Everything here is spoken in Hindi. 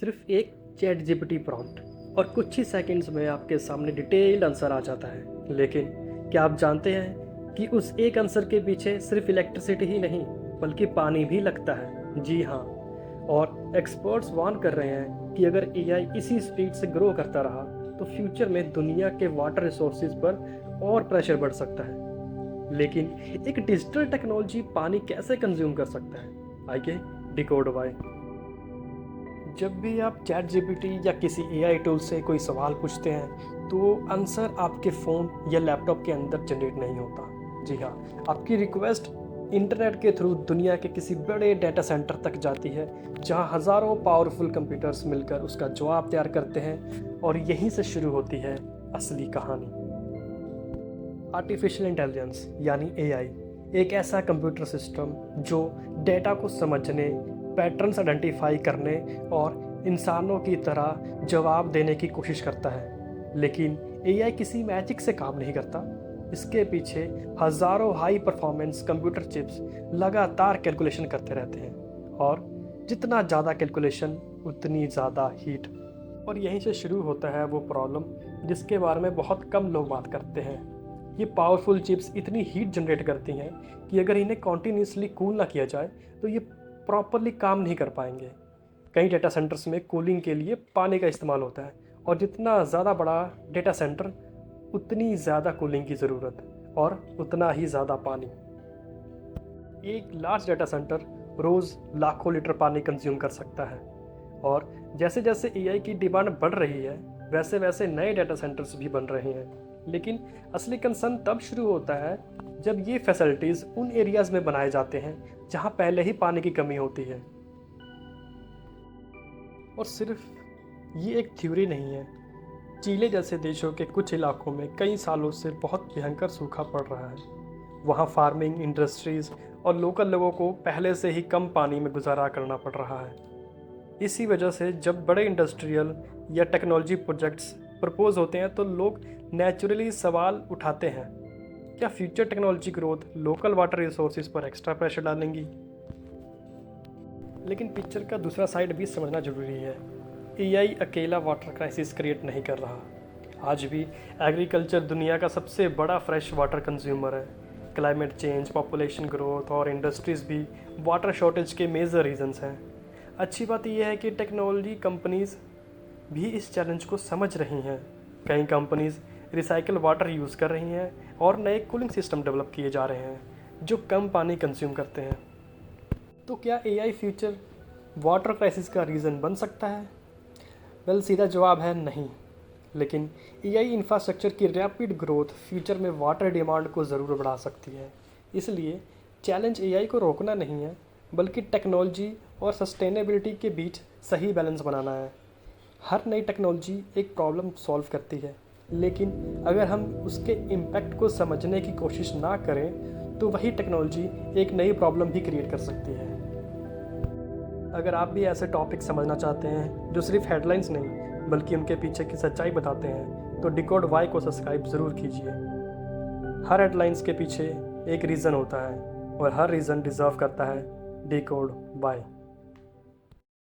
सिर्फ एक चैट जीपीटी प्रॉम्प्ट और कुछ ही सेकंड्स में आपके सामने डिटेल्ड आंसर आ जाता है। लेकिन क्या आप जानते हैं कि उस एक आंसर के पीछे सिर्फ इलेक्ट्रिसिटी ही नहीं बल्कि पानी भी लगता है। जी हाँ, और एक्सपर्ट्स वार्न कर रहे हैं कि अगर एआई इसी स्पीड से ग्रो करता रहा तो फ्यूचर में दुनिया के वाटर रिसोर्सेज पर और प्रेशर बढ़ सकता है। लेकिन एक डिजिटल टेक्नोलॉजी पानी कैसे कंज्यूम कर सकता है? आइए डिकोड व्हाई। जब भी आप चैट जीपीटी या किसी एआई टूल से कोई सवाल पूछते हैं तो आंसर आपके फ़ोन या लैपटॉप के अंदर जनरेट नहीं होता। जी हाँ, आपकी रिक्वेस्ट इंटरनेट के थ्रू दुनिया के किसी बड़े डेटा सेंटर तक जाती है जहाँ हज़ारों पावरफुल कंप्यूटर्स मिलकर उसका जवाब तैयार करते हैं। और यहीं से शुरू होती है असली कहानी। आर्टिफिशियल इंटेलिजेंस यानी एआई एक ऐसा कंप्यूटर सिस्टम जो डेटा को समझने, पैटर्न्स आइडेंटिफाई करने और इंसानों की तरह जवाब देने की कोशिश करता है। लेकिन एआई किसी मैजिक से काम नहीं करता। इसके पीछे हज़ारों हाई परफॉर्मेंस कंप्यूटर चिप्स लगातार कैलकुलेशन करते रहते हैं, और जितना ज़्यादा कैलकुलेशन उतनी ज़्यादा हीट। और यहीं से शुरू होता है वो प्रॉब्लम जिसके बारे में बहुत कम लोग बात करते हैं। ये पावरफुल चिप्स इतनी हीट जनरेट करती हैं कि अगर इन्हें कॉन्टीन्यूसली कूल ना किया जाए तो ये प्रॉपरली काम नहीं कर पाएंगे। कई डेटा सेंटर्स में कूलिंग के लिए पानी का इस्तेमाल होता है, और जितना ज़्यादा बड़ा डेटा सेंटर उतनी ज़्यादा कूलिंग की ज़रूरत और उतना ही ज़्यादा पानी। एक लार्ज डेटा सेंटर रोज़ लाखों लीटर पानी कंज्यूम कर सकता है, और जैसे जैसे एआई की डिमांड बढ़ रही है वैसे वैसे नए डेटा सेंटर्स भी बन रहे हैं। लेकिन असली कंसर्न तब शुरू होता है जब ये फैसिलिटीज़ उन एरियाज़ में बनाए जाते हैं जहां पहले ही पानी की कमी होती है। और सिर्फ ये एक थ्योरी नहीं है। चिली जैसे देशों के कुछ इलाकों में कई सालों से बहुत भयंकर सूखा पड़ रहा है। वहाँ फार्मिंग, इंडस्ट्रीज़ और लोकल लोगों को पहले से ही कम पानी में गुजारा करना पड़ रहा है। इसी वजह से जब बड़े इंडस्ट्रियल या टेक्नोलॉजी प्रोजेक्ट्स प्रपोज होते हैं तो लोग नेचुरली सवाल उठाते हैं, क्या future technology growth local water resources पर एक्स्ट्रा प्रेशर डालेंगी? लेकिन पिक्चर का दूसरा साइड भी समझना जरूरी है। एआई अकेला वाटर क्राइसिस क्रिएट नहीं कर रहा। आज भी एग्रीकल्चर दुनिया का सबसे बड़ा फ्रेश वाटर कंज्यूमर है। क्लाइमेट चेंज, पॉपुलेशन ग्रोथ और इंडस्ट्रीज़ भी वाटर शॉर्टेज के मेजर रीजंस हैं। अच्छी बात यह है कि टेक्नोलॉजी कंपनीज़ भी इस चैलेंज को समझ रही हैं। कई कंपनीज़ रिसाइकल वाटर यूज़ कर रही हैं और नए कूलिंग सिस्टम डेवलप किए जा रहे हैं जो कम पानी कंज्यूम करते हैं। तो क्या एआई फ्यूचर वाटर क्राइसिस का रीज़न बन सकता है? वेल, सीधा जवाब है नहीं। लेकिन एआई इंफ्रास्ट्रक्चर की रैपिड ग्रोथ फ्यूचर में वाटर डिमांड को ज़रूर बढ़ा सकती है। इसलिए चैलेंज एआई को रोकना नहीं है बल्कि टेक्नोलॉजी और सस्टेनेबिलिटी के बीच सही बैलेंस बनाना है। हर नई टेक्नोलॉजी एक प्रॉब्लम सॉल्व करती है, लेकिन अगर हम उसके इम्पैक्ट को समझने की कोशिश ना करें तो वही टेक्नोलॉजी एक नई प्रॉब्लम भी क्रिएट कर सकती है। अगर आप भी ऐसे टॉपिक समझना चाहते हैं जो सिर्फ हेडलाइंस नहीं बल्कि उनके पीछे की सच्चाई बताते हैं तो डिकोड वाई को सब्सक्राइब ज़रूर कीजिए। हर हेडलाइंस के पीछे एक रीज़न होता है और हर रीज़न डिज़र्व करता है डिकोड वाई।